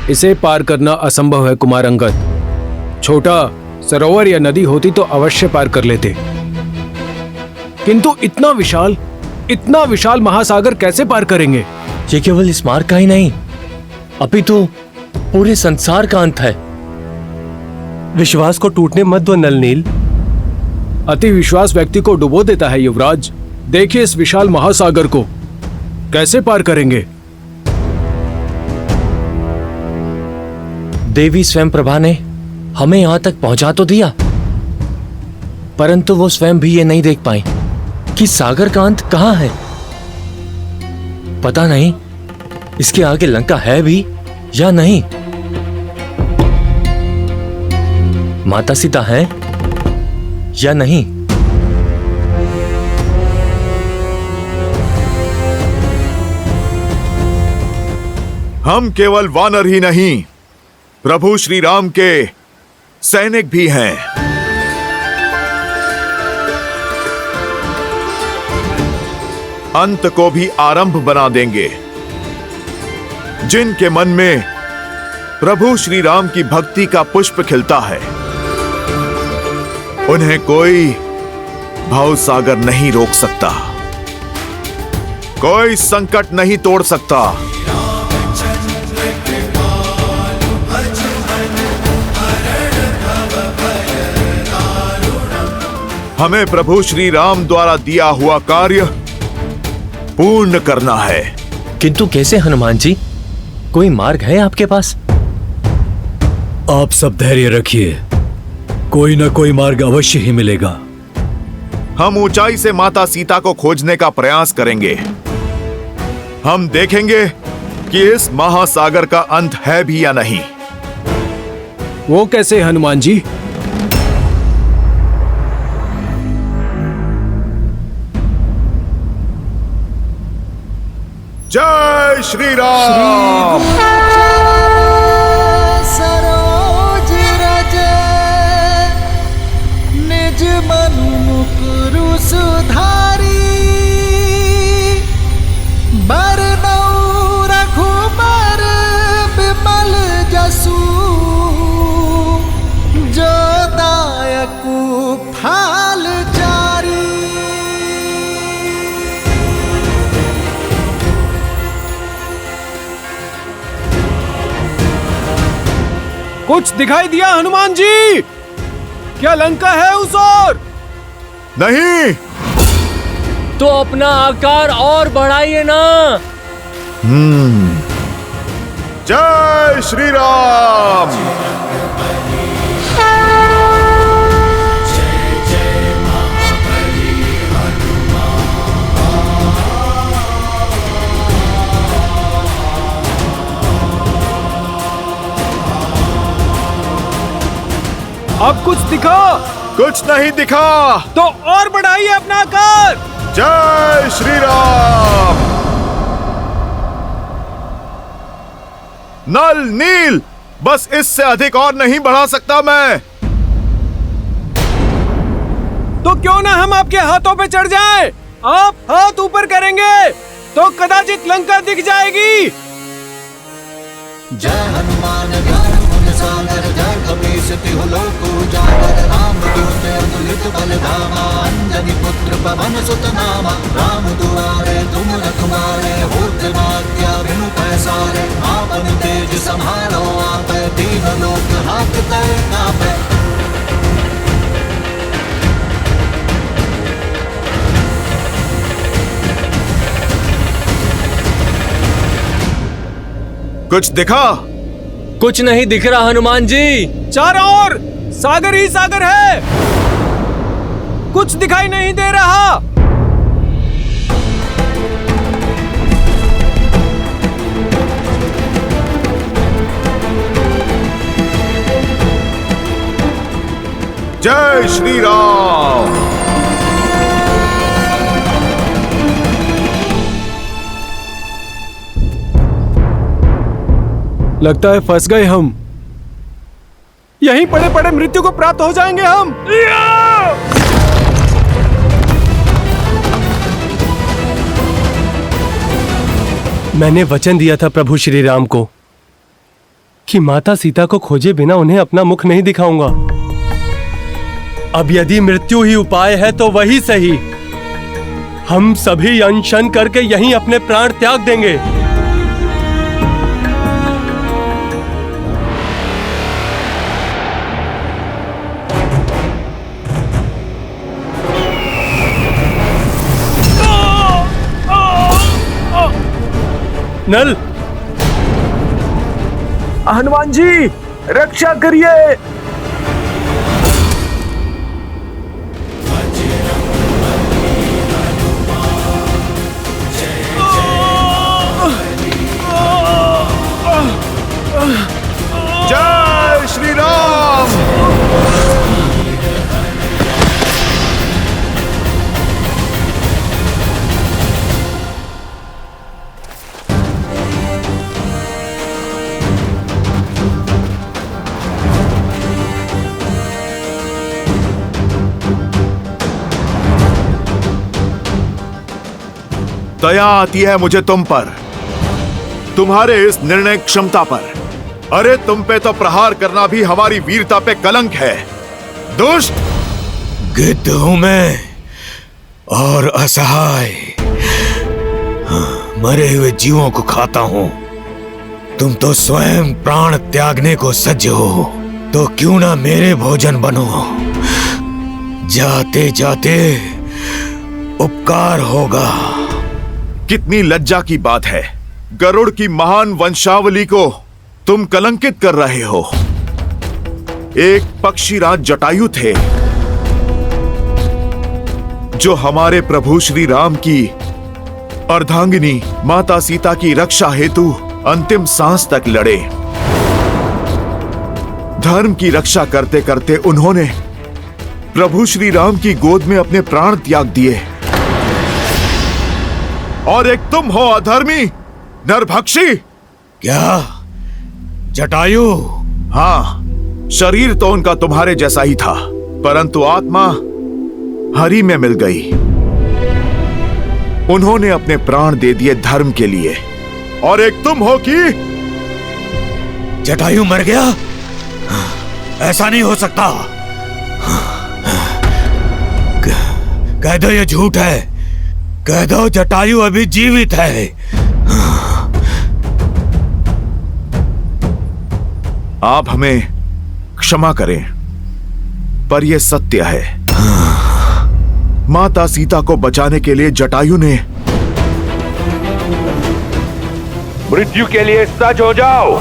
इसे पार करना असंभव है कुमार अंगद। छोटा सरोवर या नदी होती तो अवश्य पार कर लेते, किंतु इतना विशाल महासागर कैसे पार करेंगे? ये केवल इस मार्ग का ही नहीं, अभी तो पूरे संसार का अंत है। विश्वास को टूटने मत दो नलनील। अति विश्वास व्यक्ति को डुबो देता है युवराज। देखिए इस विशाल महासागर को कैसे पार करेंगे? देवी स्वयं प्रभा ने हमें यहां तक पहुंचा तो दिया, परंतु वो स्वयं भी ये नहीं देख पाई कि सागर का अंत कहां है। पता नहीं इसके आगे लंका है भी या नहीं। माता सीता है या नहीं। हम केवल वानर ही नहीं, प्रभु श्री राम के सैनिक भी हैं। अंत को भी आरंभ बना देंगे। जिनके मन में प्रभु श्री राम की भक्ति का पुष्प खिलता है, उन्हें कोई भवसागर नहीं रोक सकता, कोई संकट नहीं तोड़ सकता। हमें प्रभु श्री राम द्वारा दिया हुआ कार्य पूर्ण करना है। किंतु कैसे हनुमान जी? कोई मार्ग है आपके पास? आप सब धैर्य रखिए, कोई ना कोई मार्ग अवश्य ही मिलेगा। हम ऊंचाई से माता सीता को खोजने का प्रयास करेंगे। हम देखेंगे कि इस महासागर का अंत है भी या नहीं। वो कैसे हनुमान जी? जय श्री राम। सरोज रज निज मनु मुकुरु सुधारी, बरनऊ रघुबर बिमल जसु, जो दायकु फाल चारी। कुछ दिखाई दिया हनुमान जी? क्या लंका है उस ओर? नहीं। तो अपना आकार और बढ़ाइए ना। जय श्री राम। अब कुछ दिखा? कुछ नहीं दिखा। तो और बढ़ाइए अपना आकार। जय श्री राम। नल नील, बस इससे अधिक और नहीं बढ़ा सकता मैं। तो क्यों ना हम आपके हाथों पे चढ़ जाएं? आप हाथ ऊपर करेंगे तो कदाचित लंका दिख जाएगी। जय हनुमान ज्ञान सागर, जय कपीस तिहु लोक उजागर, राम दूत अतुलित बल धामा, अंजनी पुत्र पवन सुत नामा। राम दुआरे तुम रखवारे, होत न आज्ञा बिनु पैसारे। आपन तेज समारो आपै, तीन लोक हाकते कापै। कुछ दिखा? कुछ नहीं दिख रहा हनुमान जी। चारों ओर सागर ही सागर है, कुछ दिखाई नहीं दे रहा। जय श्री राम। लगता है फंस गए हम। यहीं पड़े पड़े मृत्यु को प्राप्त हो जाएंगे हम। मैंने वचन दिया था प्रभु श्री राम को कि माता सीता को खोजे बिना उन्हें अपना मुख नहीं दिखाऊंगा। अब यदि मृत्यु ही उपाय है तो वही सही। हम सभी अनशन करके यहीं अपने प्राण त्याग देंगे। नल, हनुमान जी रक्षा करिए। जय श्री राम। दया आती है मुझे तुम पर, तुम्हारे इस निर्णय क्षमता पर। अरे तुम पे तो प्रहार करना भी हमारी वीरता पे कलंक है। दुष्ट! गिद्ध हूं मैं और असहाय, मरे हुए जीवों को खाता हूं। तुम तो स्वयं प्राण त्यागने को सज्ज हो, तो क्यों ना मेरे भोजन बनो। जाते जाते उपकार होगा। कितनी लज्जा की बात है, गरुड़ की महान वंशावली को तुम कलंकित कर रहे हो। एक पक्षीराज जटायु थे जो हमारे प्रभु श्री राम की अर्धांगिनी माता सीता की रक्षा हेतु अंतिम सांस तक लड़े। धर्म की रक्षा करते करते उन्होंने प्रभु श्री राम की गोद में अपने प्राण त्याग दिए। और एक तुम हो अधर्मी, नरभक्षी। क्या जटायु? हाँ, शरीर तो उनका तुम्हारे जैसा ही था, परंतु आत्मा हरि में मिल गई। उन्होंने अपने प्राण दे दिए धर्म के लिए। और एक तुम हो कि जटायु मर गया? ऐसा नहीं हो सकता। कह दो ये झूठ है। कह दो जटायु अभी जीवित है। आप हमें क्षमा करें, पर यह सत्य है। माता सीता को बचाने के लिए जटायु ने मृत्यु के लिए सज्ज हो जाओ।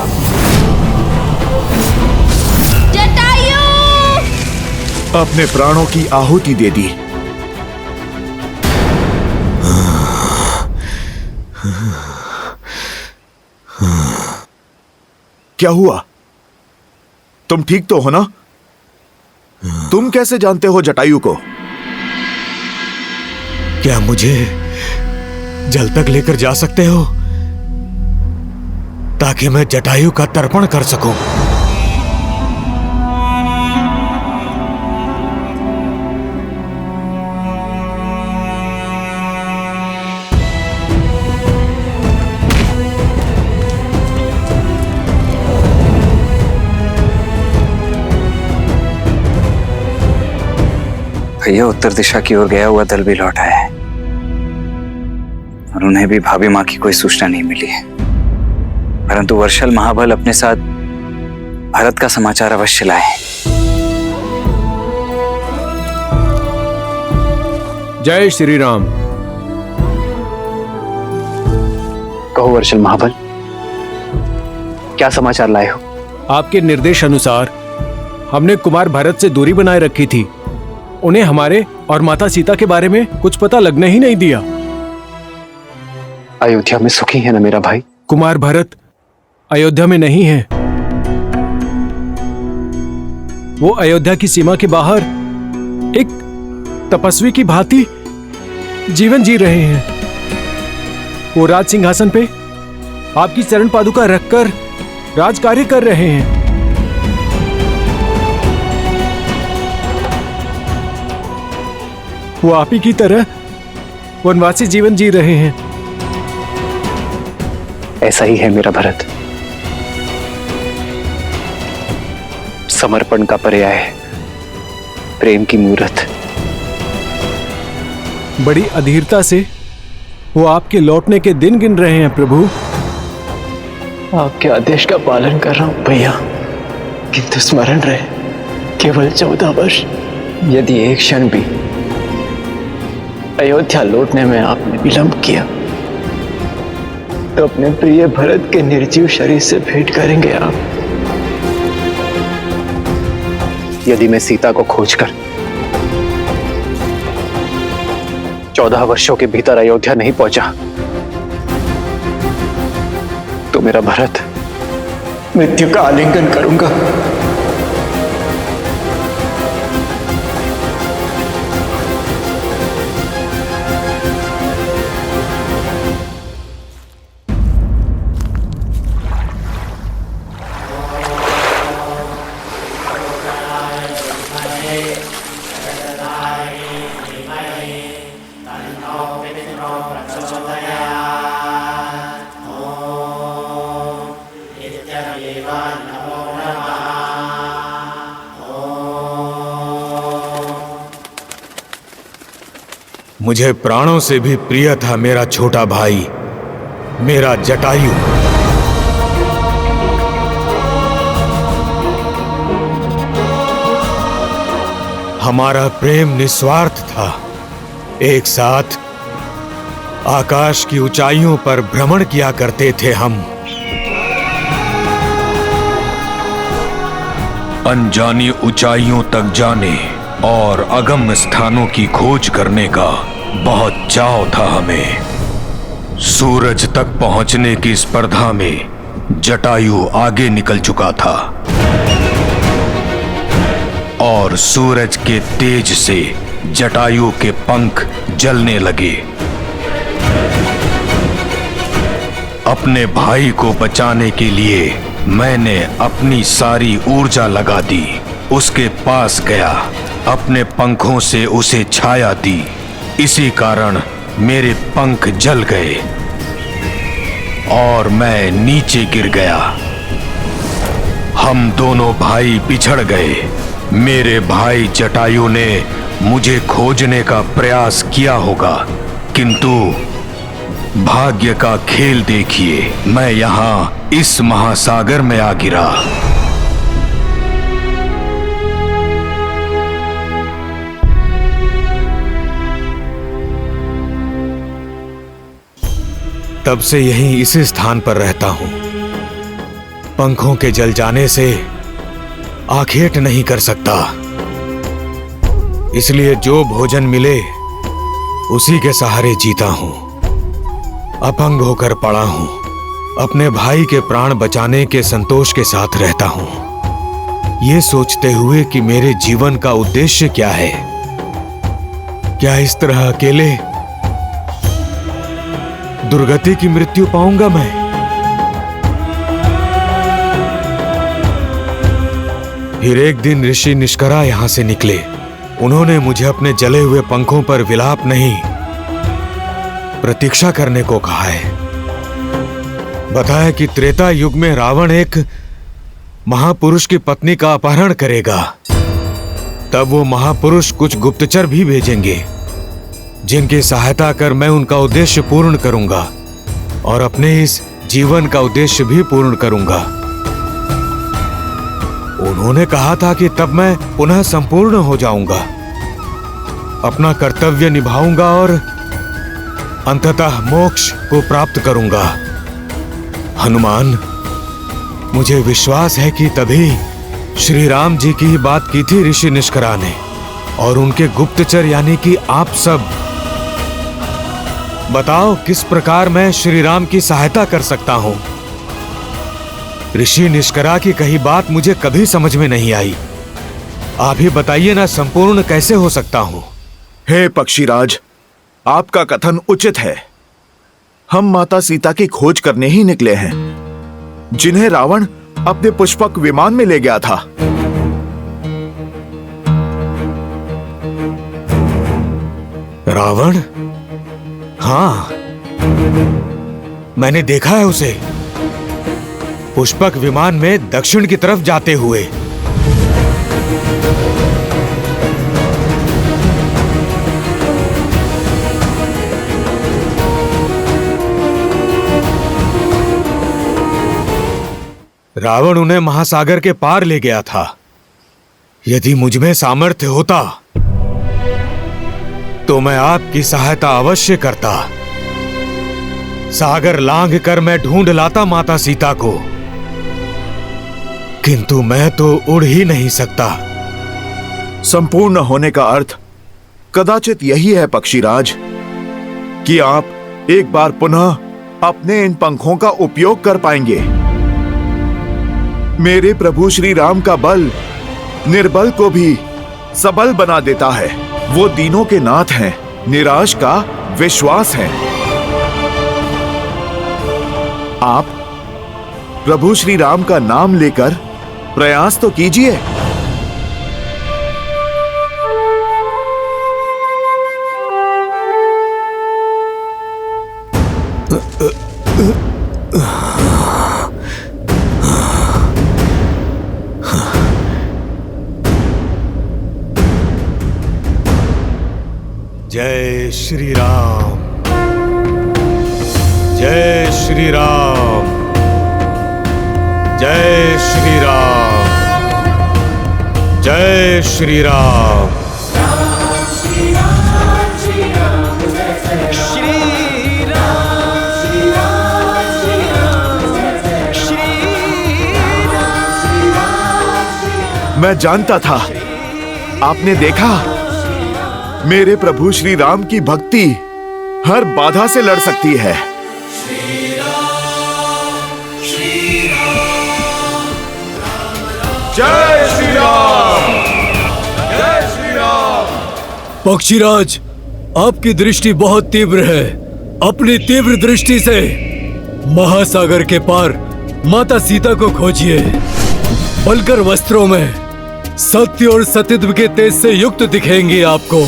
जटायु! अपने प्राणों की आहुति दे दी। क्या हुआ? तुम ठीक तो हो ना? तुम कैसे जानते हो जटायु को? क्या मुझे जल तक लेकर जा सकते हो, ताकि मैं जटायु का तर्पण कर सकूं? भैया उत्तर दिशा की ओर गया हुआ दल भी लौट आया है और उन्हें भी भाभी माँ की कोई सूचना नहीं मिली है। परंतु वर्षल महाबल अपने साथ भरत का समाचार अवश्य लाए। जय श्री राम। कहो वर्षल महाबल, क्या समाचार लाए हो? आपके निर्देश अनुसार हमने कुमार भरत से दूरी बनाए रखी थी। उन्हें हमारे और माता सीता के बारे में कुछ पता लगने ही नहीं दिया। अयोध्या में सुखी है ना मेरा भाई? कुमार भरत अयोध्या में नहीं है। वो अयोध्या की सीमा के बाहर एक तपस्वी की भांति जीवन जी रहे हैं। वो राज सिंहासन पे आपकी चरण पादुका रखकर राज कार्य कर रहे हैं। वो आप ही की तरह वनवासी जीवन जी रहे हैं। ऐसा ही है मेरा भरत। समर्पण का पर्याय है, प्रेम की मूर्त। बड़ी अधीरता से वो आपके लौटने के दिन गिन रहे हैं प्रभु। आपके आदेश का पालन कर रहा हूं भैया, किंतु स्मरण रहे केवल 14 वर्ष। यदि एक क्षण भी अयोध्या लौटने में आपने विलंब किया तो अपने प्रिय भरत के निर्जीव शरीर से भेंट करेंगे आप। यदि मैं सीता को खोजकर 14 वर्षों के भीतर अयोध्या नहीं पहुंचा तो मेरा भरत मृत्यु का आलिंगन करूंगा। मुझे प्राणों से भी प्रिय था मेरा छोटा भाई, मेरा जटायु। हमारा प्रेम निस्वार्थ था। एक साथ आकाश की ऊंचाइयों पर भ्रमण किया करते थे हम। अनजानी ऊंचाइयों तक जाने और अगम्य स्थानों की खोज करने का बहुत चाव था हमें। सूरज तक पहुंचने की स्पर्धा में जटायु आगे निकल चुका था और सूरज के तेज से जटायु के पंख जलने लगे। अपने भाई को बचाने के लिए मैंने अपनी सारी ऊर्जा लगा दी। उसके पास गया, अपने पंखों से उसे छाया दी। इसी कारण मेरे पंख जल गए और मैं नीचे गिर गया। हम दोनों भाई बिछड़ गए। मेरे भाई जटायु ने मुझे खोजने का प्रयास किया होगा, किंतु भाग्य का खेल देखिए, मैं यहाँ इस महासागर में आ गिरा। तब से यहीं इसी स्थान पर रहता हूं। पंखों के जल जाने से आखेट नहीं कर सकता, इसलिए जो भोजन मिले उसी के सहारे जीता हूं। अपंग होकर पड़ा हूं। अपने भाई के प्राण बचाने के संतोष के साथ रहता हूं, ये सोचते हुए कि मेरे जीवन का उद्देश्य क्या है। क्या इस तरह अकेले दुर्गति की मृत्यु पाऊंगा मैं? फिर एक दिन ऋषि निष्करा यहां से निकले। उन्होंने मुझे अपने जले हुए पंखों पर विलाप नहीं, प्रतीक्षा करने को कहा है। बताया कि त्रेता युग में रावण एक महापुरुष की पत्नी का अपहरण करेगा। तब वो महापुरुष कुछ गुप्तचर भी भेजेंगे, जिनकी सहायता कर मैं उनका उद्देश्य पूर्ण करूंगा और अपने इस जीवन का उद्देश्य भी पूर्ण करूंगा। उन्होंने कहा था कि तब मैं पुनः संपूर्ण हो जाऊंगा, अपना कर्तव्य निभाऊंगा और अंततः मोक्ष को प्राप्त करूंगा। हनुमान, मुझे विश्वास है कि तभी श्री राम जी की ही बात की थी ऋषि निष्करा ने और उनके गुप्तचर यानी कि आप सब। बताओ किस प्रकार मैं श्री राम की सहायता कर सकता हूं? ऋषि निष्करा की कही बात मुझे कभी समझ में नहीं आई। आप ही बताइए ना, संपूर्ण कैसे हो सकता हूं? हे पक्षीराज, आपका कथन उचित है। हम माता सीता की खोज करने ही निकले हैं, जिन्हें रावण अपने पुष्पक विमान में ले गया था। रावण? हाँ, मैंने देखा है उसे पुष्पक विमान में दक्षिण की तरफ जाते हुए। रावण उन्हें महासागर के पार ले गया था। यदि मुझ में सामर्थ्य होता तो मैं आपकी सहायता अवश्य करता। सागर लांघ कर मैं ढूंढ लाता माता सीता को, किंतु मैं तो उड़ ही नहीं सकता। संपूर्ण होने का अर्थ कदाचित यही है पक्षीराज कि आप एक बार पुनः अपने इन पंखों का उपयोग कर पाएंगे। मेरे प्रभु श्री राम का बल निर्बल को भी सबल बना देता है। वो दीनों के नाथ हैं, निराश का विश्वास है। आप प्रभु श्री राम का नाम लेकर प्रयास तो कीजिए। जय श्री राम, जय श्री राम, जय श्री राम, जय श्री राम। मैं जानता था, आपने देखा, मेरे प्रभु श्री राम की भक्ति हर बाधा से लड़ सकती है। जय श्री राम, जय श्री राम। पक्षीराज, आपकी दृष्टि बहुत तीव्र है। अपनी तीव्र दृष्टि से महासागर के पार माता सीता को खोजिए। बलकर वस्त्रों में सत्य और सतीत्व के तेज से युक्त दिखेंगी आपको।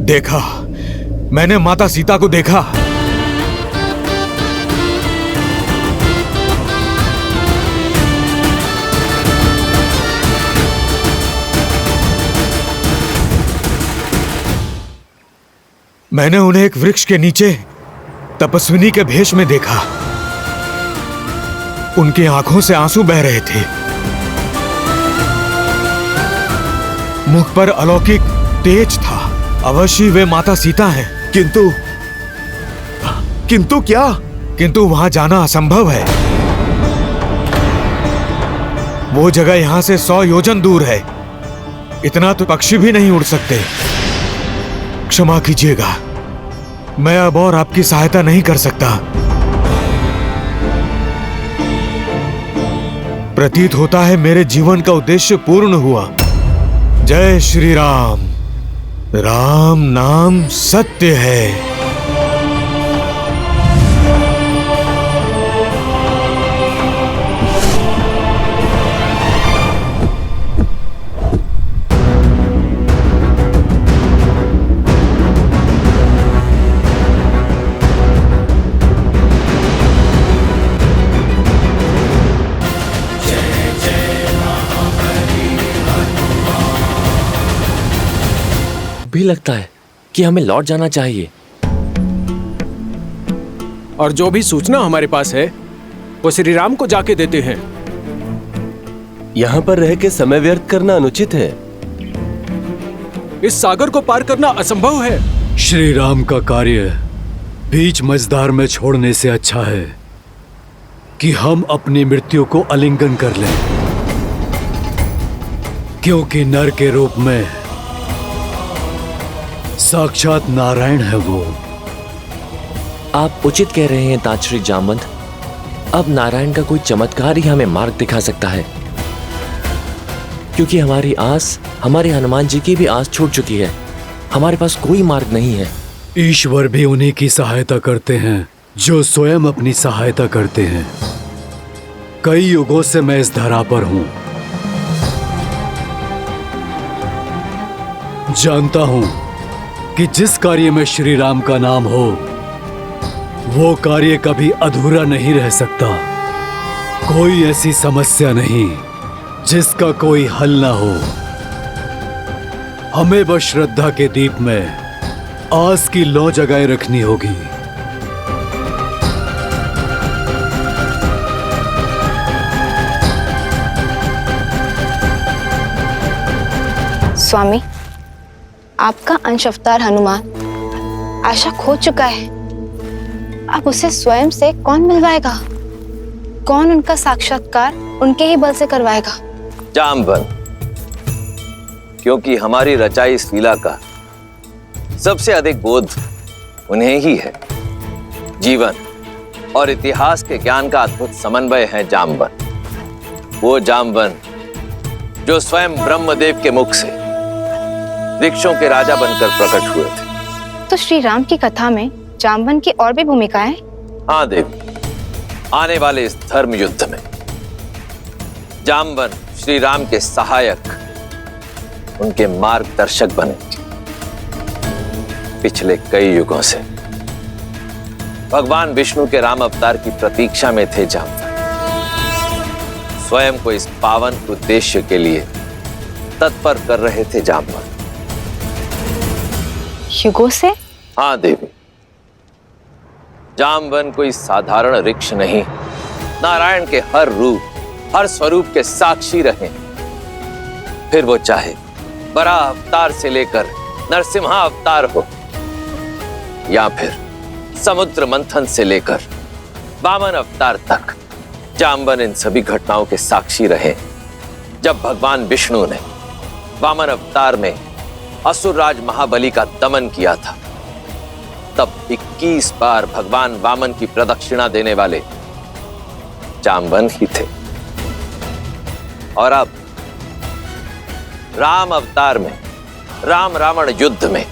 देखा, मैंने माता सीता को देखा। मैंने उन्हें एक वृक्ष के नीचे तपस्विनी के भेष में देखा। उनकी आंखों से आंसू बह रहे थे। मुख पर अलौकिक तेज था। अवश्य वे माता सीता हैं। किंतु क्या? किंतु वहां जाना असंभव है। वो जगह यहां से 100 योजन दूर है। इतना तो पक्षी भी नहीं उड़ सकते। क्षमा कीजिएगा, मैं अब और आपकी सहायता नहीं कर सकता। प्रतीत होता है मेरे जीवन का उद्देश्य पूर्ण हुआ। जय श्री राम। राम नाम सत्य है। भी लगता है कि हमें लौट जाना चाहिए। और जो भी सूचना हमारे पास है वो श्री राम को जाके देते हैं। यहाँ पर रह के समय व्यर्थ करना अनुचित है। इस सागर को पार करना असंभव है। श्री राम का कार्य बीच मझधार में छोड़ने से अच्छा है कि हम अपनी मृत्यु को आलिंगन कर लें, क्योंकि नर के रूप में साक्षात नारायण है वो। आप उचित कह रहे हैं ताजश्री जामवंत। अब नारायण का कोई चमत्कार ही हमें मार्ग दिखा सकता है, क्योंकि हमारी आस, हमारे हनुमान जी की भी आस छूट चुकी है। हमारे पास कोई मार्ग नहीं है। ईश्वर भी उन्हीं की सहायता करते हैं जो स्वयं अपनी सहायता करते हैं। कई युगों से मैं इस धरा पर हूं, जानता हूं कि जिस कार्य में श्री राम का नाम हो वो कार्य कभी अधूरा नहीं रह सकता। कोई ऐसी समस्या नहीं जिसका कोई हल ना हो। हमें बस श्रद्धा के दीप में आस की लौ जगाए रखनी होगी। स्वामी, आपका अंश अवतार हनुमान आशा खो चुका है। अब उसे स्वयं से कौन मिलवाएगा? कौन उनका साक्षात्कार उनके ही बल से करवाएगा? जामवंत, क्योंकि हमारी रचाई इस लीला का सबसे अधिक बोध उन्हें ही है। जीवन और इतिहास के ज्ञान का अद्भुत समन्वय है जामवंत। वो जामवंत जो स्वयं ब्रह्मदेव के मुख से वृक्षों के राजा बनकर प्रकट हुए थे। तो श्री राम की कथा में जामवंत की और भी भूमिकाएं? हाँ देवी, आने वाले इस धर्म युद्ध में जामवंत श्री राम के सहायक, उनके मार्गदर्शक बनेंगे। पिछले कई युगों से भगवान विष्णु के राम अवतार की प्रतीक्षा में थे जामवंत। स्वयं को इस पावन उद्देश्य के लिए तत्पर कर रहे थे जामवंत। युगों से? हाँ देवी, जामवंत कोई साधारण वृक्ष नहीं, नारायण के हर रूप, हर स्वरूप के साक्षी रहे। फिर वो चाहे बराह अवतार से लेकर नरसिम्हा अवतार हो, या फिर समुद्र मंथन से लेकर वामन अवतार तक, जामवंत इन सभी घटनाओं के साक्षी रहे। जब भगवान विष्णु ने वामन अवतार में असुरराज महाबली का दमन किया था, तब 21 बार भगवान वामन की प्रदक्षिणा देने वाले जामवंत ही थे। और अब राम अवतार में, राम रावण युद्ध में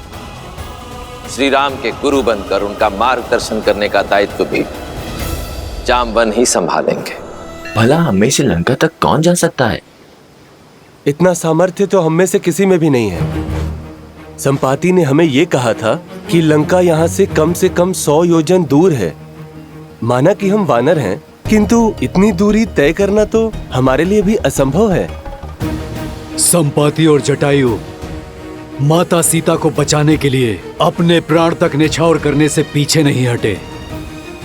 श्री राम के गुरु बनकर उनका मार्गदर्शन करने का दायित्व भी जामवंत ही संभालेंगे। भला हमें से लंका तक कौन जा सकता है? इतना सामर्थ्य तो हम में से किसी में भी नहीं है। संपाति ने हमें यह कहा था कि लंका यहाँ से कम 100 योजन दूर है। माना कि हम वानर हैं, किंतु इतनी दूरी तय करना तो हमारे लिए भी असंभव है। संपाति और जटायु माता सीता को बचाने के लिए अपने प्राण तक न्यौछावर करने से पीछे नहीं हटे,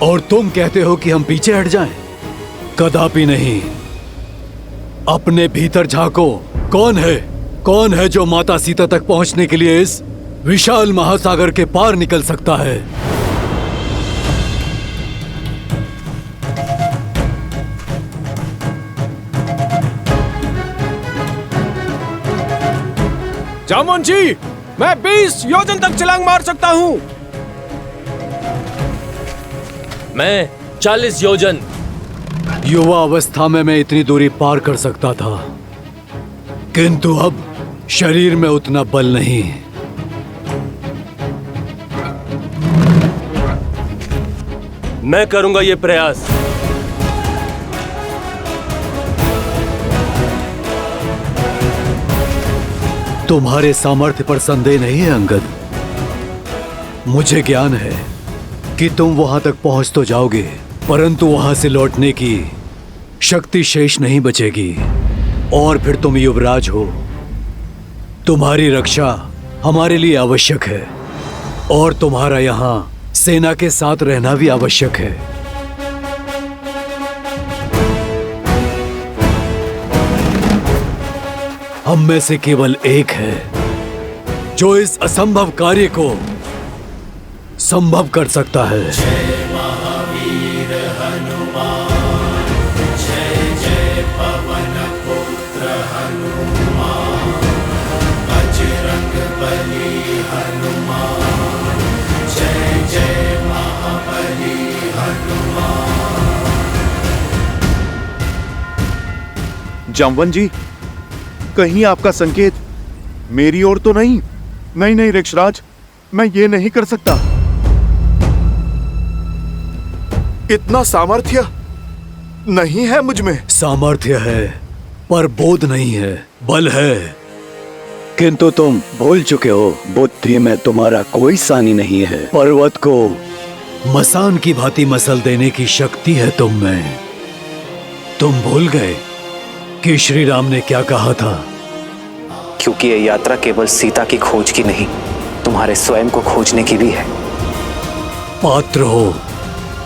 और तुम कहते हो कि हम पीछे हट जाएं? कदापि नहीं। अपने भीतर झांको। कौन है जो माता सीता तक पहुंचने के लिए इस विशाल महासागर के पार निकल सकता है? जामवंत जी, मैं 20 योजन तक छलांग मार सकता हूं। मैं 40 योजन। युवा अवस्था में मैं इतनी दूरी पार कर सकता था, किंतु अब शरीर में उतना बल नहीं। मैं करूंगा ये प्रयास। तुम्हारे सामर्थ्य पर संदेह नहीं है अंगद। मुझे ज्ञान है कि तुम वहां तक पहुंच तो जाओगे, परंतु वहां से लौटने की शक्ति शेष नहीं बचेगी। और फिर तुम युवराज हो, तुम्हारी रक्षा हमारे लिए आवश्यक है, और तुम्हारा यहां सेना के साथ रहना भी आवश्यक है। हम में से केवल एक है जो इस असंभव कार्य को संभव कर सकता है। जय महावीर हनुमान, जय जय पवन पुत्र हनुमान, बजरंग बली हनुमान। जामवन जी, कहीं आपका संकेत मेरी ओर तो नहीं? नहीं नहीं रिक्षराज, मैं ये नहीं कर सकता। इतना सामर्थ्य नहीं है मुझ में। सामर्थ्य है पर बोध नहीं है, बल है। किंतु तुम भूल चुके हो, बुद्धि में तुम्हारा कोई सानी नहीं है। पर्वत को मसान की भांति मसल देने की शक्ति है तुम में। तुम भूल गए कि श्री राम ने क्या कहा था? क्योंकि ये यात्रा केवल सीता की खोज की नहीं, तुम्हारे स्वयं को खोजने की भी है। पात्र हो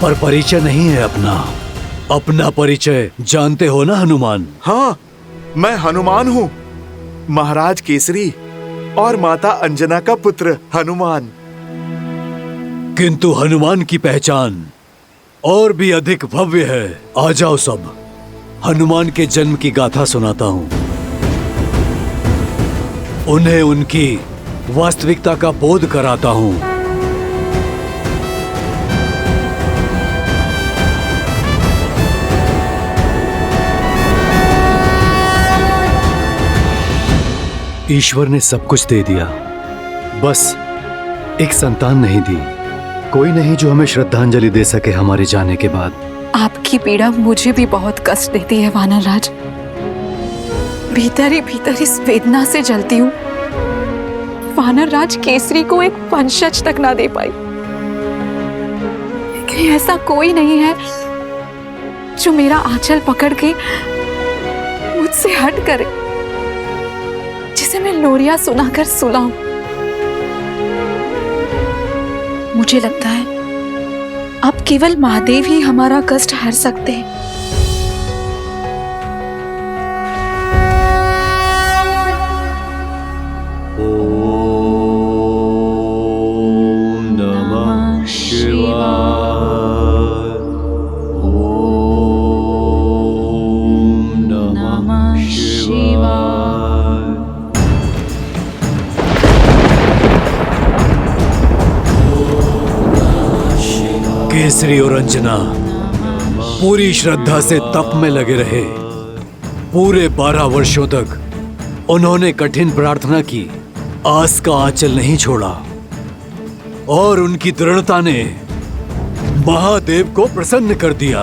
पर परिचय नहीं है अपना। अपना परिचय जानते हो ना हनुमान? हाँ, मैं हनुमान हूँ, महाराज केसरी और माता अंजना का पुत्र हनुमान। किंतु हनुमान की पहचान और भी अधिक भव्य है। आ जाओ सब, हनुमान के जन्म की गाथा सुनाता हूँ। उन्हें उनकी वास्तविकता का बोध कराता हूँ। ईश्वर ने सब कुछ दे दिया, बस एक संतान नहीं दी। कोई नहीं जो हमें श्रद्धांजलि दे सके हमारे जाने के बाद। आपकी पीड़ा मुझे भी बहुत कष्ट देती है वानरराज। भीतर ही भीतर इस वेदना से जलती हूँ। वानरराज केसरी को एक वंशज तक ना दे पाई। लेकिन ऐसा कोई नहीं है जो मेरा आंचल पकड़ के मुझसे हट करे, जिसे मैं लोरियां सुनाकर सुलाऊं। मुझे लगता है अब केवल महादेव ही हमारा कष्ट हर सकते हैं। ओम नमः शिवाय। ओम नमः शिवाय। केसरी और अंजना पूरी श्रद्धा से तप में लगे रहे। पूरे 12 वर्षों तक उन्होंने कठिन प्रार्थना की, आस का आंचल नहीं छोड़ा और उनकी दृढ़ता ने महादेव को प्रसन्न कर दिया।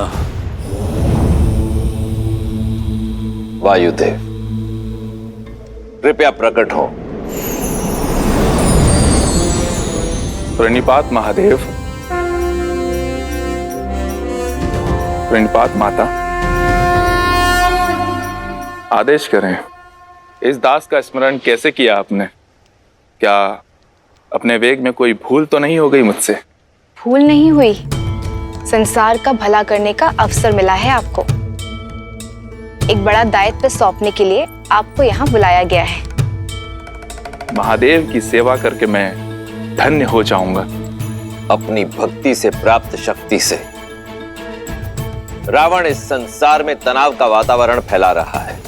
वायुदेव, कृपया प्रकट हो। प्रणिपात महादेव। प्रणिपात माता। आदेश करें, इस दास का स्मरण कैसे किया आपने? क्या अपने वेग में कोई भूल तो नहीं हो गई मुझसे? भूल नहीं हुई, संसार का भला करने का अवसर मिला है आपको। एक बड़ा दायित्व सौंपने के लिए आपको यहाँ बुलाया गया है। महादेव की सेवा करके मैं धन्य हो जाऊंगा। अपनी भक्ति से प्राप्त शक्ति से रावण इस संसार में तनाव का वातावरण फैला रहा है।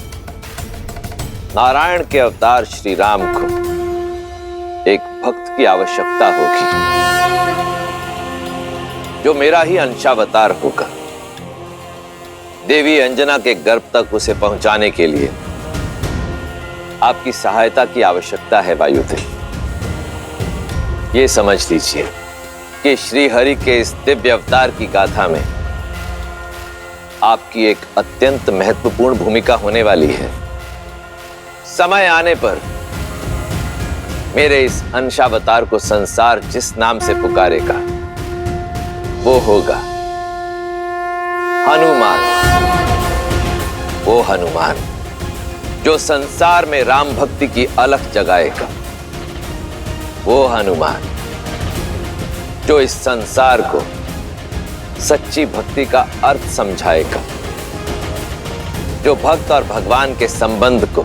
नारायण के अवतार श्री राम को एक भक्त की आवश्यकता होगी, जो मेरा ही अंशावतार होगा। देवी अंजना के गर्भ तक उसे पहुंचाने के लिए आपकी सहायता की आवश्यकता है वायुदेव। ये समझ लीजिए कि श्री हरि के इस दिव्य अवतार की गाथा में आपकी एक अत्यंत महत्वपूर्ण भूमिका होने वाली है। समय आने पर मेरे इस अंशावतार को संसार जिस नाम से पुकारेगा वो होगा हनुमान। वो हनुमान जो संसार में राम भक्ति की अलख जगाएगा। वो हनुमान जो इस संसार को सच्ची भक्ति का अर्थ समझाएगा, जो भक्त और भगवान के संबंध को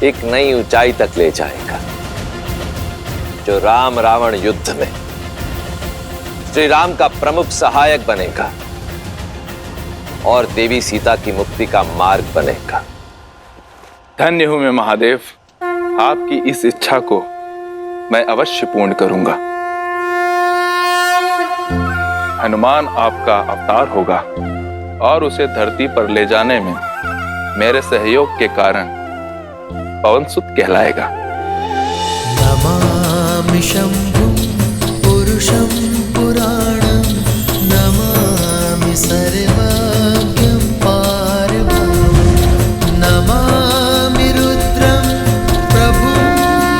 एक नई ऊंचाई तक ले जाएगा, जो राम रावण युद्ध में श्री राम का प्रमुख सहायक बनेगा और देवी सीता की मुक्ति का मार्ग बनेगा। धन्य हूं मैं महादेव। आपकी इस इच्छा को मैं अवश्य पूर्ण करूंगा। हनुमान आपका अवतार होगा और उसे धरती पर ले जाने में मेरे सहयोग के कारण पवनसुत कहलाएगा। नमामि शंभुं पुरुषं पुराणं नमामि सर्वज्ञं पारब्रह्मं नमामि रुद्रं प्रभुं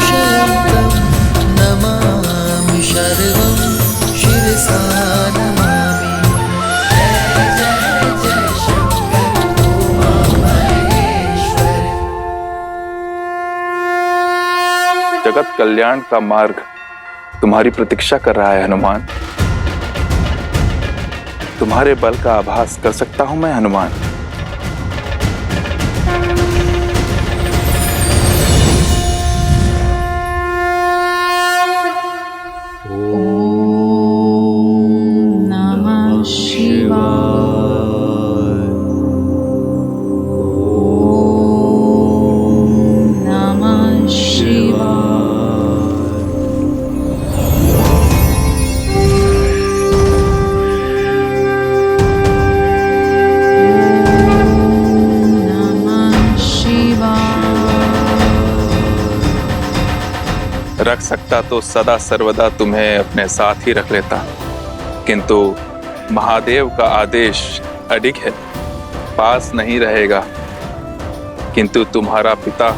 शयन्तं नमामि शर्वं शिरसा नमामि। जय जय जय शंकर उमा महेश्वर। जगत कल्याण का मार्ग तुम्हारी प्रतीक्षा कर रहा है हनुमान। तुम्हारे बल का आभास कर सकता हूं मैं हनुमान। नमः शिवाय। नमः शिवाय। रख सकता तो सदा सर्वदा तुम्हें अपने साथ ही रख लेता, किंतु महादेव का आदेश अडिग है, पास नहीं रहेगा, किंतु तुम्हारा पिता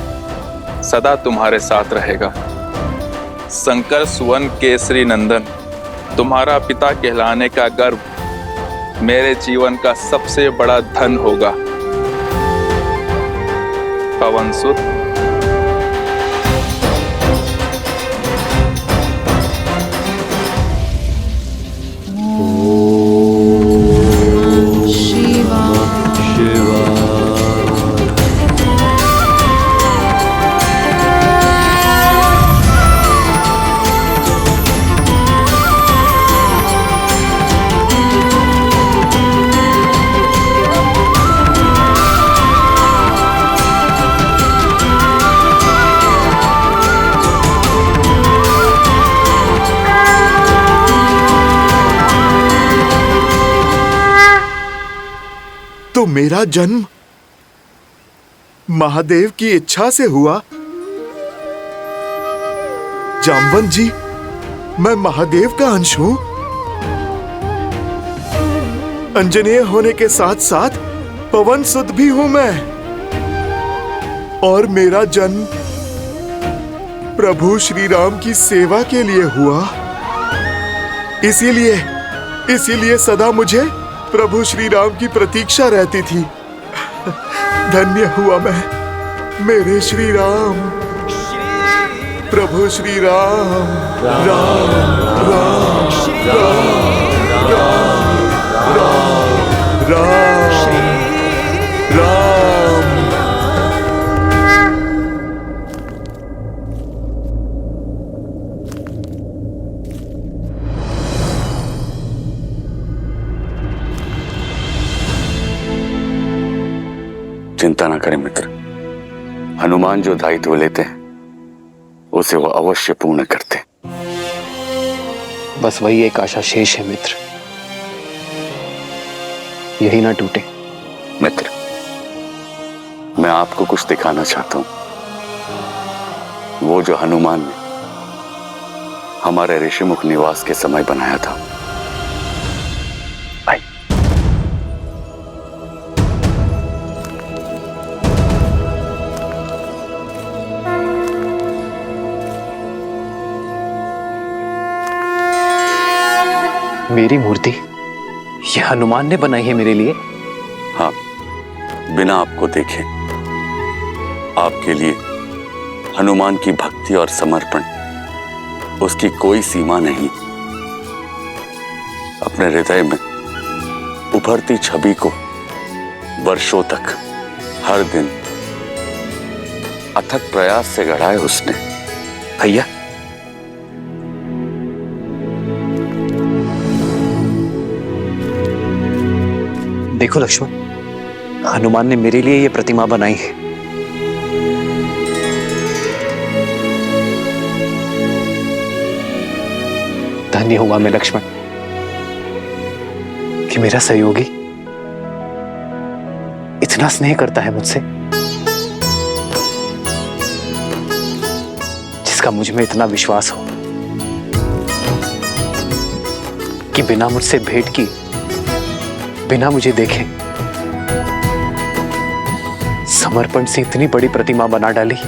सदा तुम्हारे साथ रहेगा। शंकर सुवन केसरी नंदन, तुम्हारा पिता कहलाने का गर्व मेरे जीवन का सबसे बड़ा धन होगा। पवनसुत, तो मेरा जन्म महादेव की इच्छा से हुआ। जामवंत जी, मैं महादेव का अंश हूं। अंजनेय होने के साथ साथ पवनसुत भी हूं मैं, और मेरा जन्म प्रभु श्री राम की सेवा के लिए हुआ। इसीलिए सदा मुझे प्रभु श्री राम की प्रतीक्षा रहती थी। धन्य हुआ मैं, मेरे श्री राम, प्रभु श्री राम, राम राम राम राम राम राम राम। चिंता ना करें मित्र, हनुमान जो दायित्व लेते हैं उसे वो अवश्य पूर्ण करते। बस वही एक आशा शेष है मित्र, यही ना टूटे। मित्र, मैं आपको कुछ दिखाना चाहता हूं। वो जो हनुमान ने हमारे ऋषिमुख निवास के समय बनाया था। आई। मेरी मूर्ति ये हनुमान ने बनाई है मेरे लिए? हाँ, बिना आपको देखे आपके लिए हनुमान की भक्ति और समर्पण, उसकी कोई सीमा नहीं। अपने हृदय में उभरती छवि को वर्षों तक हर दिन अथक प्रयास से गढ़ा है उसने। भैया, देखो लक्ष्मण, हनुमान ने मेरे लिए ये प्रतिमा बनाई है। धन्य हुआ मैं लक्ष्मण कि मेरा सहयोगी इतना स्नेह करता है मुझसे, जिसका मुझ में इतना विश्वास हो कि बिना मुझसे भेंट की, बिना मुझे देखे समर्पण से इतनी बड़ी प्रतिमा बना डाली।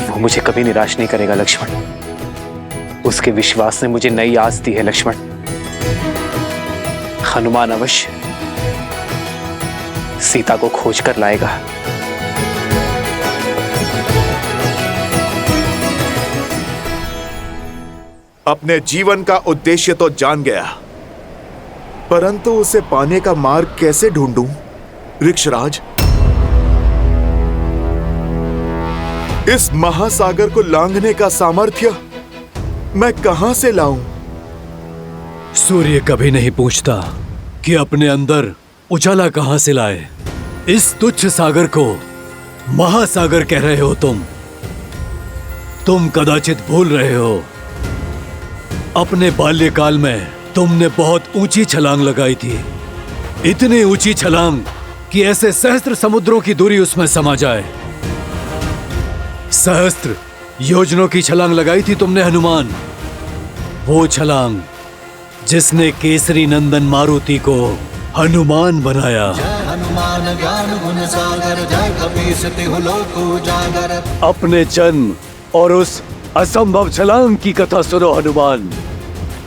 वो मुझे कभी निराश नहीं करेगा लक्ष्मण। उसके विश्वास ने मुझे नई आस दी है लक्ष्मण। हनुमान अवश्य सीता को खोज कर लाएगा। अपने जीवन का उद्देश्य तो जान गया, परंतु उसे पाने का मार्ग कैसे ढूंढूं? ऋक्षराज, इस महासागर को लांघने का सामर्थ्य मैं कहां से लाऊं? सूर्य कभी नहीं पूछता कि अपने अंदर उजाला कहां से लाए। इस तुच्छ सागर को महासागर कह रहे हो तुम कदाचित भूल रहे हो, अपने बाल्यकाल में तुमने बहुत ऊंची छलांग लगाई थी। इतनी ऊंची छलांग कि ऐसे सहस्त्र समुद्रों की दूरी उसमें समा जाए। सहस्त्र योजनों की छलांग लगाई थी तुमने हनुमान। वो छलांग जिसने केसरी नंदन मारुति को हनुमान बनाया। हनुमान ज्ञान गुण सागर, जय कपीस तिहु लोक उजागर। अपने जन्म और उस असंभव छलांग की कथा सुनो हनुमान।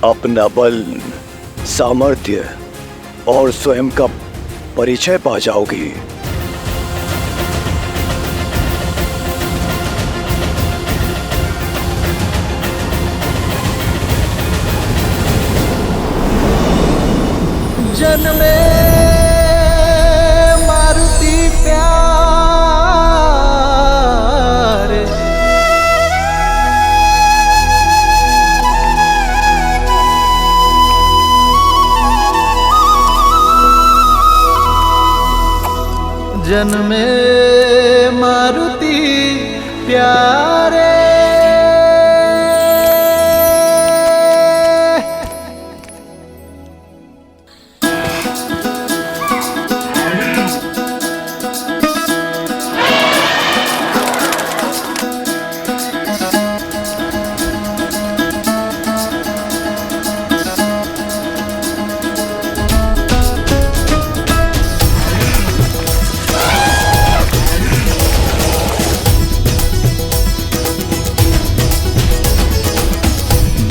अपना बल, सामर्थ्य और स्वयं का परिचय पा जाओगी। जन्मे मारुति प्यारे, जन्मे मारुति प्यारे।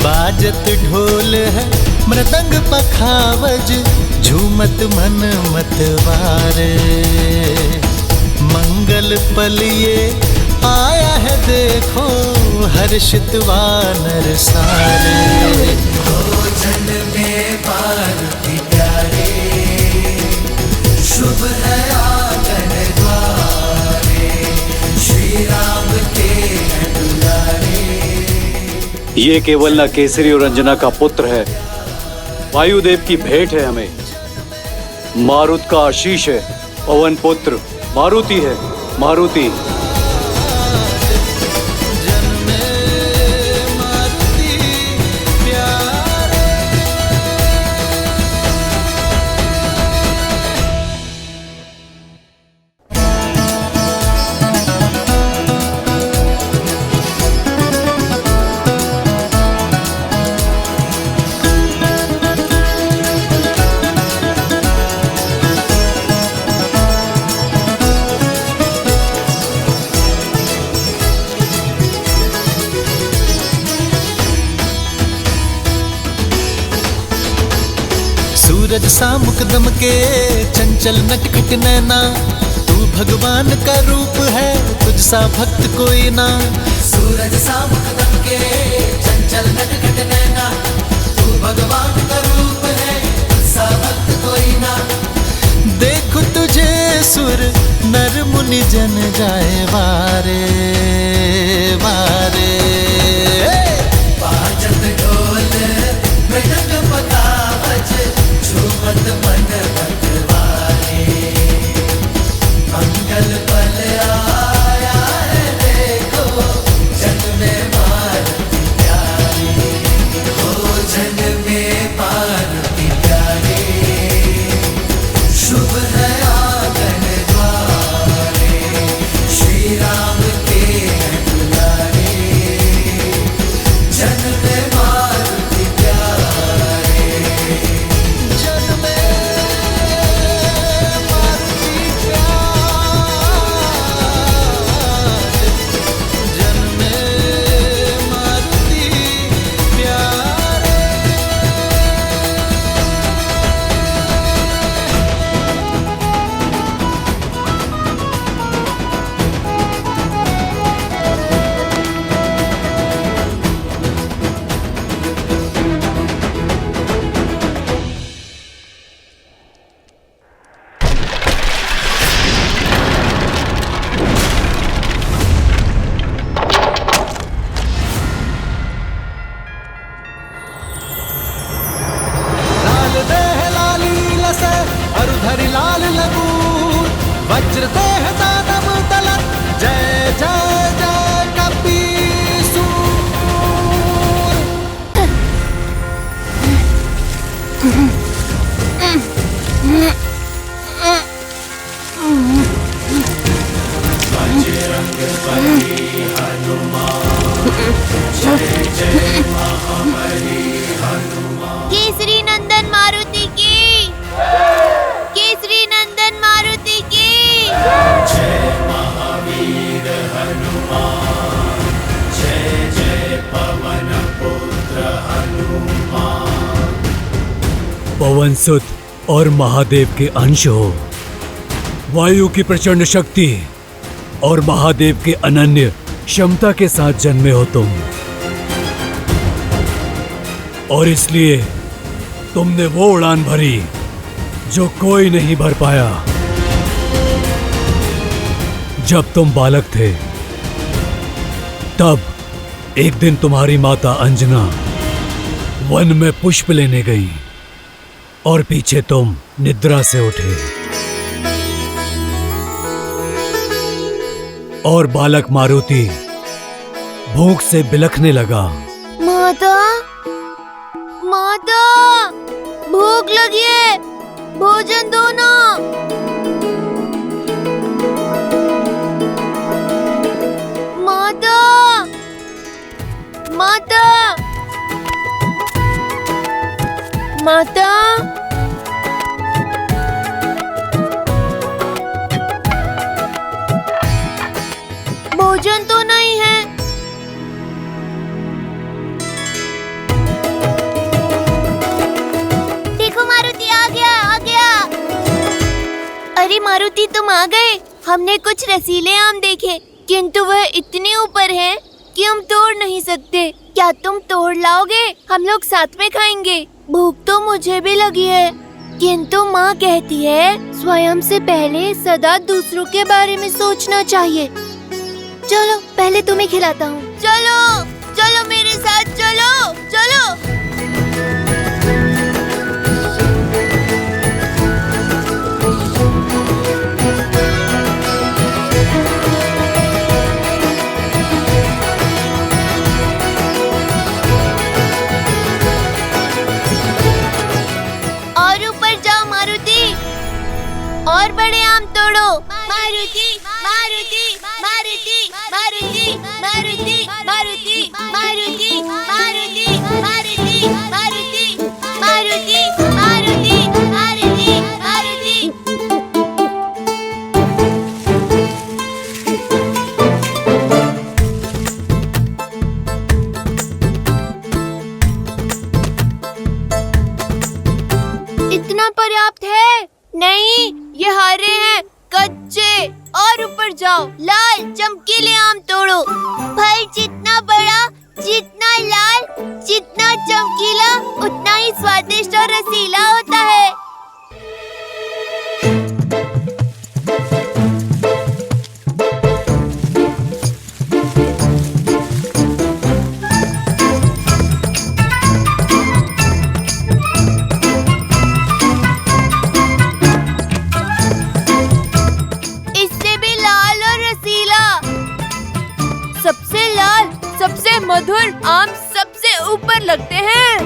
बाजत ढोल है मृदंग पखावज, झूमत मन मतवारे। मंगल पल ये आया है देखो, हर्षित वानर सारे। भोजन में पार्वती प्यारे, शुभ है आंगन द्वारे। श्री राम के दुलारे। ये केवल न केसरी और अंजना का पुत्र है, वायुदेव की भेंट है हमें। मारुत का आशीष है, पवन पुत्र मारुति है, मारुति। सूरज सा मुकदम के चंचल नटखट नैना, तू भगवान का रूप है, तुझ सा भक्त कोई ना। सूरज सा मुकदम के चंचल नटखट नैना, तू भगवान का रूप है, तुझ सा भक्त कोई ना। देखो तुझे सुर नर मुनि जन जाए वारे वारे। बाजत ढोल मृदंग पखावज, झूमत मन मतवारे। मंगल पल आया है देखो, जन्मे मारुति प्यारे। हो जन्मे मारुति प्यारे। हैं दानव दल, जय जय जय कपीसूर। केसरी नंदन मारुति की, केसरी नंदन मारुति की। जय महावीर हनुमान, जय जय पवन पुत्र हनुमान। पवन सुत और महादेव के अंश हो, वायु की प्रचंड शक्ति और महादेव के अनन्य क्षमता के साथ जन्मे हो तुम, और इसलिए तुमने वो उड़ान भरी जो कोई नहीं भर पाया। जब तुम बालक थे तब एक दिन तुम्हारी माता अंजना वन में पुष्प लेने गई और पीछे तुम निद्रा से उठे और बालक मारुति भूख से बिलखने लगा। माता, माता, भूख लगी है, भोजन दो ना। माता, माता, माता। भोजन तो नहीं है। देखो मारुति आ गया, आ गया। अरे मारुति तुम आ गए। हमने कुछ रसीले आम देखे, किंतु वह इतने ऊपर हैं कि हम तोड़ नहीं सकते। क्या तुम तोड़ लाओगे? हम लोग साथ में खाएंगे। भूख तो मुझे भी लगी है, किंतु माँ कहती है स्वयं से पहले सदा दूसरों के बारे में सोचना चाहिए। चलो पहले तुम्हें खिलाता हूँ। चलो चलो मेरे साथ, चलो चलो। और ऊपर जाओ मारुति, और बड़े आम तोड़ो। मारुति मारुति मारुति मारुति मारुति मारुति मारुति मारुति मारुति मारुति मारुति मारुति मारुति मारुति। इतना पर्याप्त है? नहीं, ये हरे हैं, कच्चे। और ऊपर जाओ, लाल चमकीले आम तोड़ो। फल जितना बड़ा, जितना लाल, जितना चमकीला, उतना ही स्वादिष्ट और रसीला होता है। सबसे मधुर आम सबसे ऊपर लगते हैं।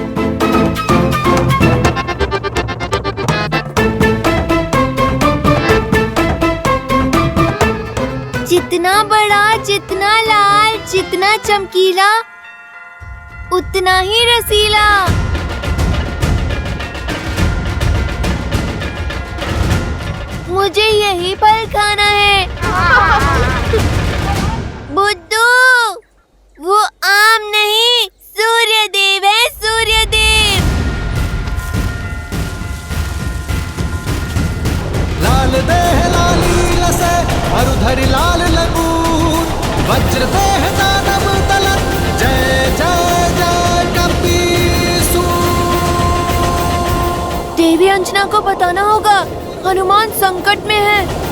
जितना बड़ा, जितना लाल, जितना चमकीला, उतना ही रसीला। मुझे यही फल खाना है। बुद्धू, वो आम नहीं, सूर्यदेव है, सूर्यदेव। लाल देह लाली लसे, मरुधरि लाल लगून, वज्र देह दानव दल, जय जय जय कपीसूर। देवी अंजना को बताना होगा, हनुमान संकट में है।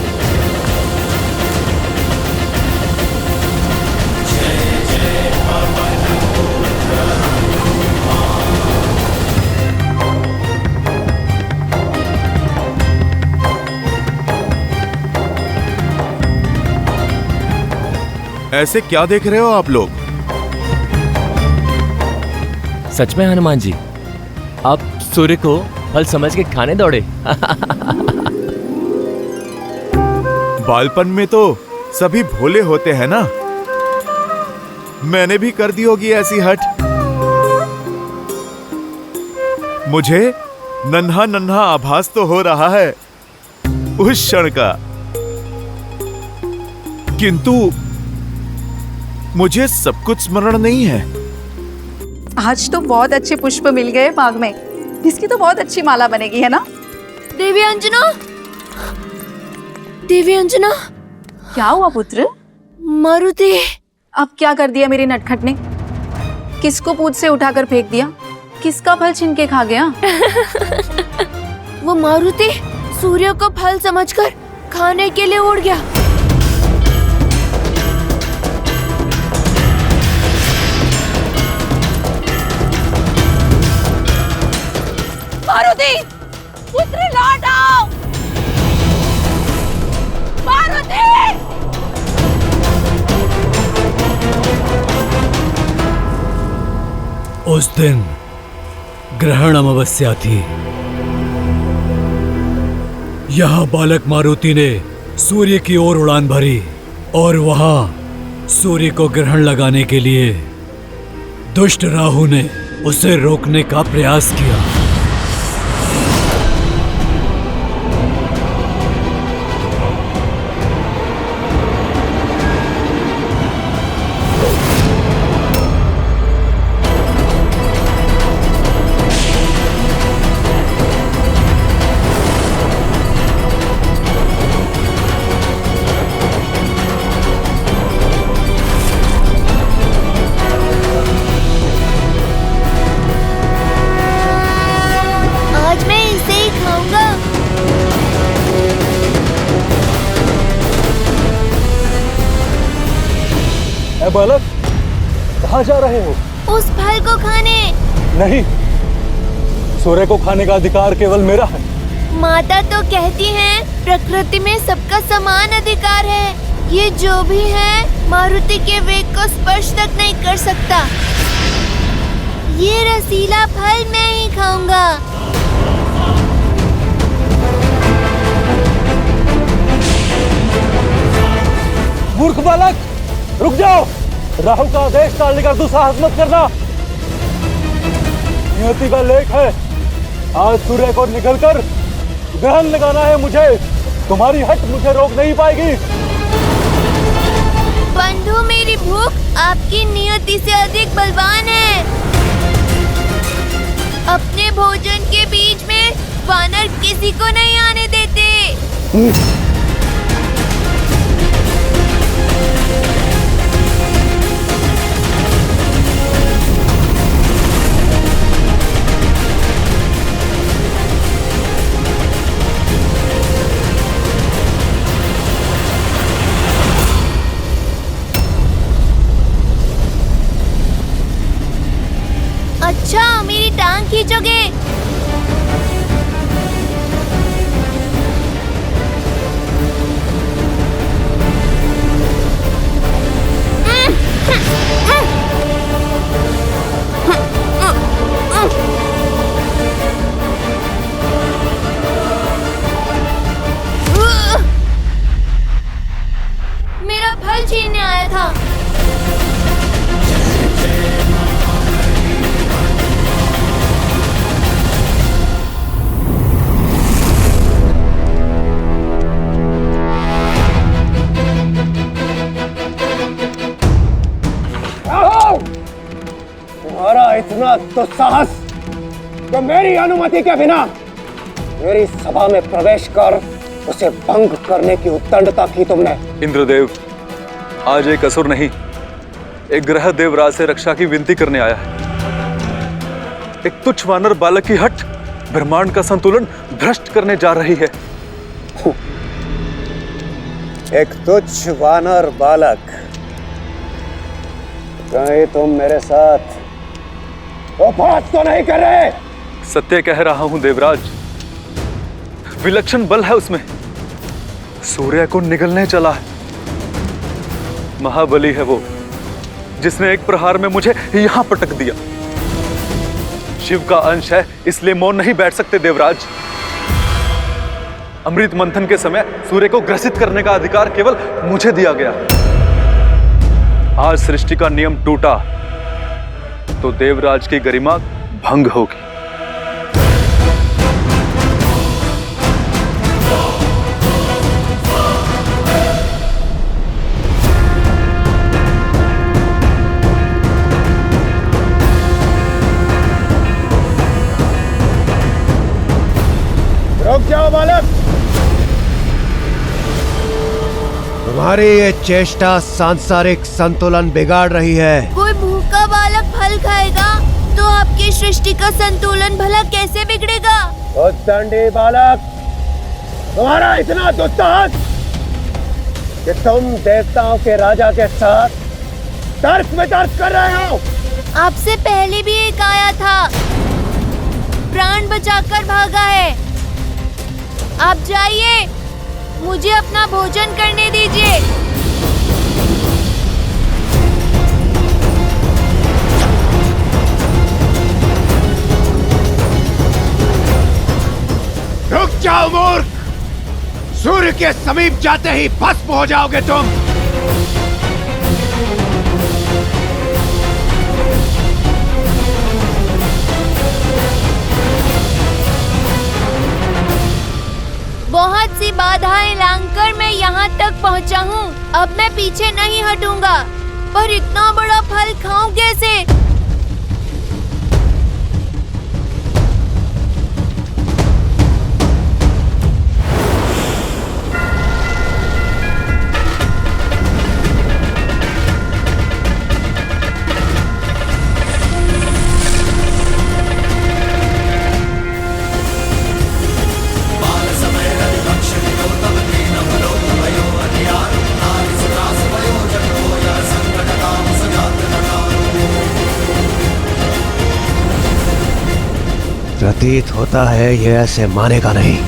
ऐसे क्या देख रहे हो आप लोग? सच में हनुमान जी, आप सूर्य को फल समझ के खाने दौड़े? बालपन में तो सभी भोले होते हैं ना। मैंने भी कर दी होगी ऐसी हट। मुझे नन्हा नन्हा आभास तो हो रहा है उस क्षण का, किंतु मुझे सब कुछ स्मरण नहीं है। आज तो बहुत अच्छे पुष्प मिल गए बाग में। इसकी तो बहुत अच्छी माला बनेगी, है ना? देवी अंजना, देवी अंजना, क्या हुआ पुत्र? मारुति। अब क्या कर दिया मेरी नटखट ने? किसको पूछ से उठाकर फेंक दिया? किसका फल छीन के खा गया? वो मारुति सूर्य को फल समझकर खाने के लिए उड़ गया। मारुति, पुत्र लौट आओ! मारुति! उस दिन ग्रहण अमावस्या थी। यहाँ बालक मारुति ने सूर्य की ओर उड़ान भरी और वहां सूर्य को ग्रहण लगाने के लिए दुष्ट राहु ने उसे रोकने का प्रयास किया। बालक, कहाँ जा रहे हो? उस फल को खाने। नहीं, सूर्य को खाने का अधिकार केवल मेरा है। माता तो कहती हैं प्रकृति में सबका समान अधिकार है। ये जो भी है मारुति के वेग को स्पर्श तक नहीं कर सकता। ये रसीला फल मैं ही खाऊंगा। मूर्ख बालक, रुक जाओ। राहु का आदेश टालने का दुस्साहस मत करना। नियति का लेख है, आज सूर्य को निकलकर ग्रहण लगाना है मुझे। तुम्हारी हट मुझे रोक नहीं पाएगी। बंधु, मेरी भूख आपकी नियति से अधिक बलवान है। अपने भोजन के बीच में वानर किसी को नहीं आने देते। अच्छा, मेरी टांग खींचोगे? मेरा फल छीनने आया था। इतना दुस्साहस तो मेरी अनुमति के बिना मेरी सभा में प्रवेश कर उसे भंग करने की उद्दंडता की तुमने। इंद्रदेव, आज एक असुर नहीं, एक ग्रह देवराज से रक्षा की विनती करने आया है। एक तुच्छ वानर बालक की हट ब्रह्मांड का संतुलन भ्रष्ट करने जा रही है। एक तुच्छ वानर बालक? कहीं तुम मेरे साथ बात तो नहीं कर रहे? सत्य कह रहा हूं देवराज, विलक्षण बल है उसमें। सूर्य को निगलने चला है। महाबली है वो, जिसने एक प्रहार में मुझे यहां पटक दिया। शिव का अंश है, इसलिए मौन नहीं बैठ सकते देवराज। अमृत मंथन के समय सूर्य को ग्रसित करने का अधिकार केवल मुझे दिया गया। आज सृष्टि का नियम टूटा तो देवराज की गरिमा भंग होगी। रुक जाओ बालक, तुम्हारी ये चेष्टा सांसारिक संतुलन बिगाड़ रही है। कोई भूखा बालक फल खाएगा तो आपकी सृष्टि का संतुलन भला कैसे बिगड़ेगा? उद्दंडी बालक, तुम्हारा इतना दुस्साहस कि तुम देवताओं के राजा के साथ तर्क वितर्क कर रहे हो। आपसे पहले भी एक आया था, प्राण बचाकर भागा है। आप जाइए, मुझे अपना भोजन करने दीजिए। रुक जाओ मूर्ख, सूर्य के समीप जाते ही भस्म हो जाओगे तुम। बहुत सी बाधाएं लांघकर मैं यहाँ तक पहुँचा हूँ। अब मैं पीछे नहीं हटूंगा, पर इतना बड़ा फल खाऊं कैसे? प्रतीत होता है ये ऐसे मानेगा नहीं।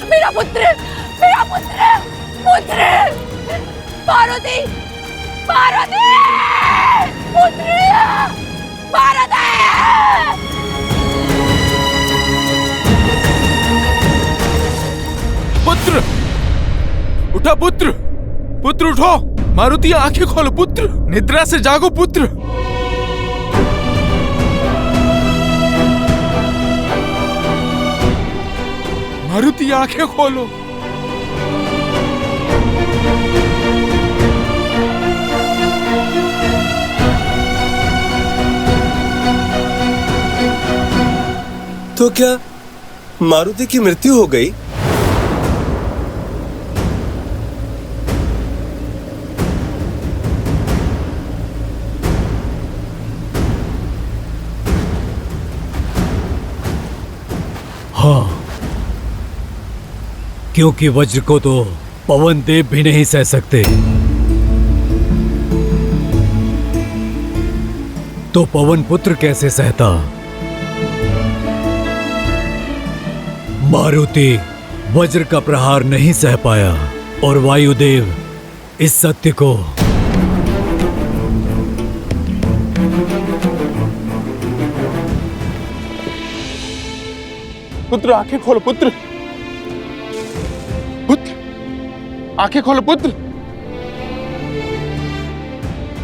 मेरा पुत्र, मेरा पुत्र, पुत्र, पार्वती, पार्वती, पुत्र, पार्वती। पुत्र, उठा पुत्र, पुत्र उठो, मारुति आंखें खोलो पुत्र, निद्रा से जागो पुत्र। मारुति आंखें खोलो। तो क्या मारुति की मृत्यु हो गई? हाँ, क्योंकि वज्र को तो पवन देव भी नहीं सह सकते, तो पवन पुत्र कैसे सहता? मारुति वज्र का प्रहार नहीं सह पाया और वायुदेव इस सत्य को पुत्र आंखें खोलो पुत्र, आंखें खोलो पुत्र।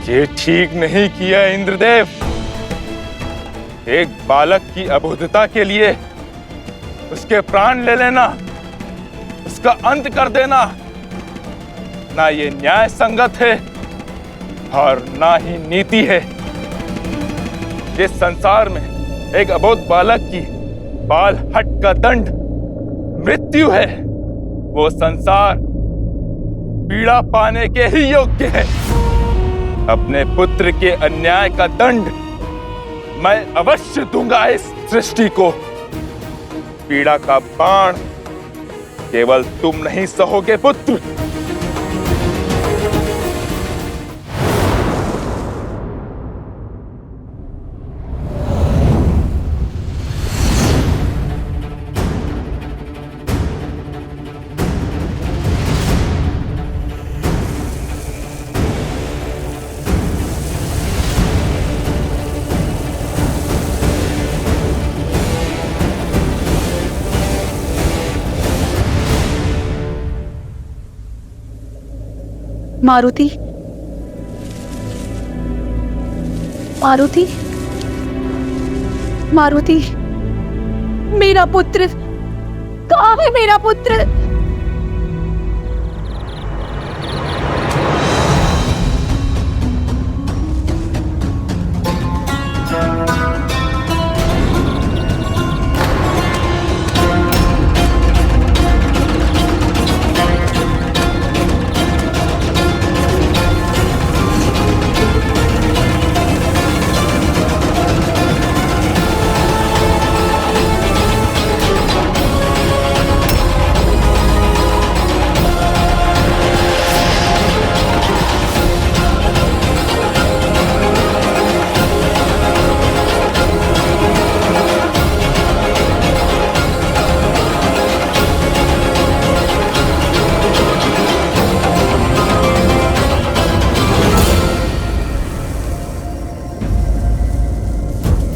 ये ठीक नहीं किया इंद्रदेव। एक बालक की अबोधता के लिए उसके प्राण ले लेना, उसका अंत कर देना, ना ये न्याय संगत है और ना ही नीति है। जिस संसार में एक अबोध बालक की बाल हट का दंड मृत्यु है, वो संसार पीड़ा पाने के ही योग्य है। अपने पुत्र के अन्याय का दंड मैं अवश्य दूंगा इस सृष्टि को। पीड़ा का बाण केवल तुम नहीं सहोगे पुत्र। मारुति, मारुति, मारुति, मेरा पुत्र कहाँ है? मेरा पुत्र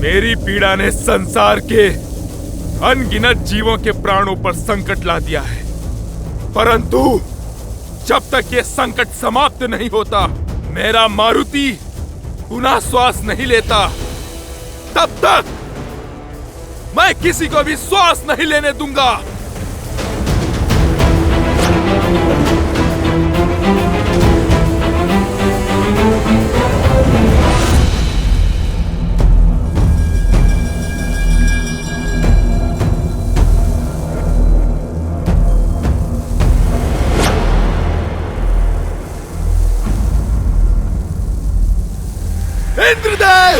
मेरी पीड़ा ने संसार के अनगिनत जीवों के प्राणों पर संकट ला दिया है, परंतु जब तक ये संकट समाप्त नहीं होता, मेरा मारुति पुनः श्वास नहीं लेता, तब तक मैं किसी को भी श्वास नहीं लेने दूंगा। इंद्रदेव,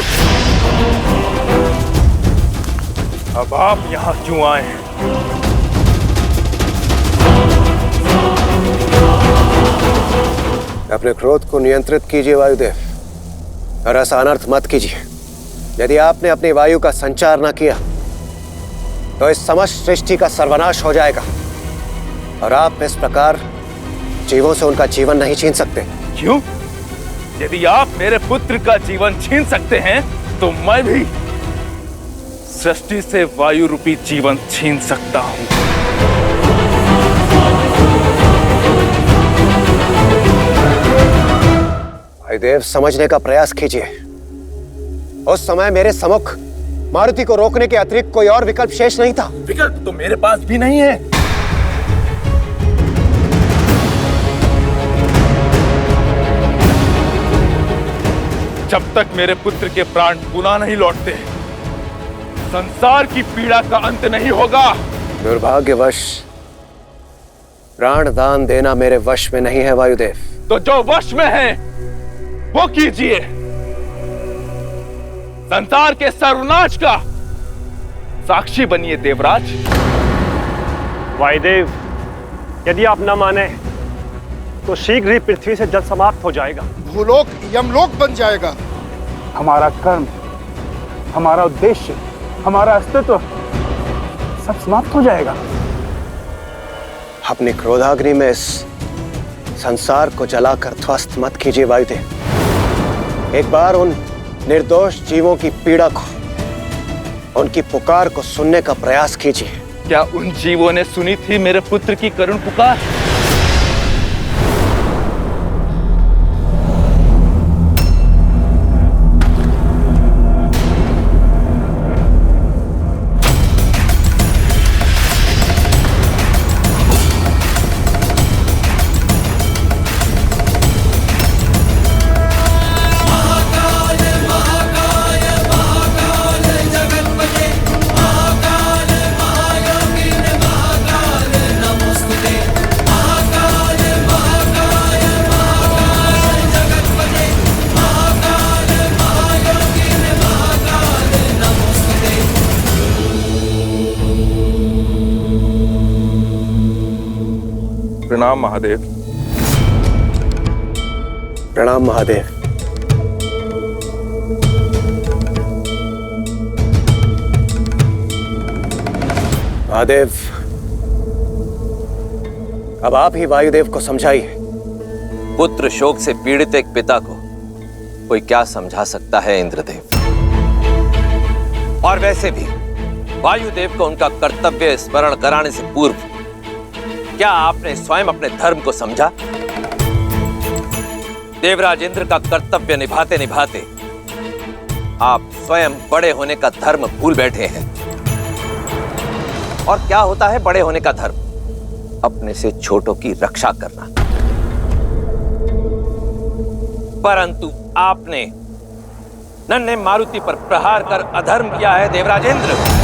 अब आप यहां क्यों आए हैं? अपने क्रोध को नियंत्रित कीजिए वायुदेव, और ऐसा अनर्थ मत कीजिए। यदि आपने अपनी वायु का संचार न किया तो इस समस्त सृष्टि का सर्वनाश हो जाएगा, और आप इस प्रकार जीवों से उनका जीवन नहीं छीन सकते। क्यों? यदि आप मेरे पुत्र का जीवन छीन सकते हैं, तो मैं भी सृष्टि से वायु रूपी जीवन छीन सकता हूं। वायुदेव, समझने का प्रयास कीजिए। उस समय मेरे सम्मुख मारुति को रोकने के अतिरिक्त कोई और विकल्प शेष नहीं था। विकल्प तो मेरे पास भी नहीं है। जब तक मेरे पुत्र के प्राण पुनः नहीं लौटते, संसार की पीड़ा का अंत नहीं होगा। दुर्भाग्यवश प्राण दान देना मेरे वश में नहीं है वायुदेव। तो जो वश में है वो कीजिए। संसार के सर्वनाश का साक्षी बनिए देवराज। वायुदेव, यदि आप न माने तो शीघ्र ही पृथ्वी से जल समाप्त हो जाएगा। भूलोक यमलोक बन जाएगा। हमारा कर्म, हमारा उद्देश्य, हमारा अस्तित्व सब समाप्त हो जाएगा। अपनी क्रोधाग्नि में इस संसार को जलाकर ध्वस्त मत कीजिए वायुदेव। एक बार उन निर्दोष जीवों की पीड़ा को, उनकी पुकार को सुनने का प्रयास कीजिए। क्या उन जीवों ने सुनी थी मेरे पुत्र की करुण पुकार? प्रणाम महादेव। प्रणाम महादेव। महादेव, अब आप ही वायुदेव को समझाइए। पुत्र शोक से पीड़ित एक पिता को कोई क्या समझा सकता है इंद्रदेव? और वैसे भी वायुदेव को उनका कर्तव्य स्मरण कराने से पूर्व क्या आपने स्वयं अपने धर्म को समझा? देवराज इंद्र का कर्तव्य निभाते निभाते आप स्वयं बड़े होने का धर्म भूल बैठे हैं। और क्या होता है बड़े होने का धर्म? अपने से छोटों की रक्षा करना। परंतु आपने नन्हे मारुति पर प्रहार कर अधर्म किया है देवराज इंद्र।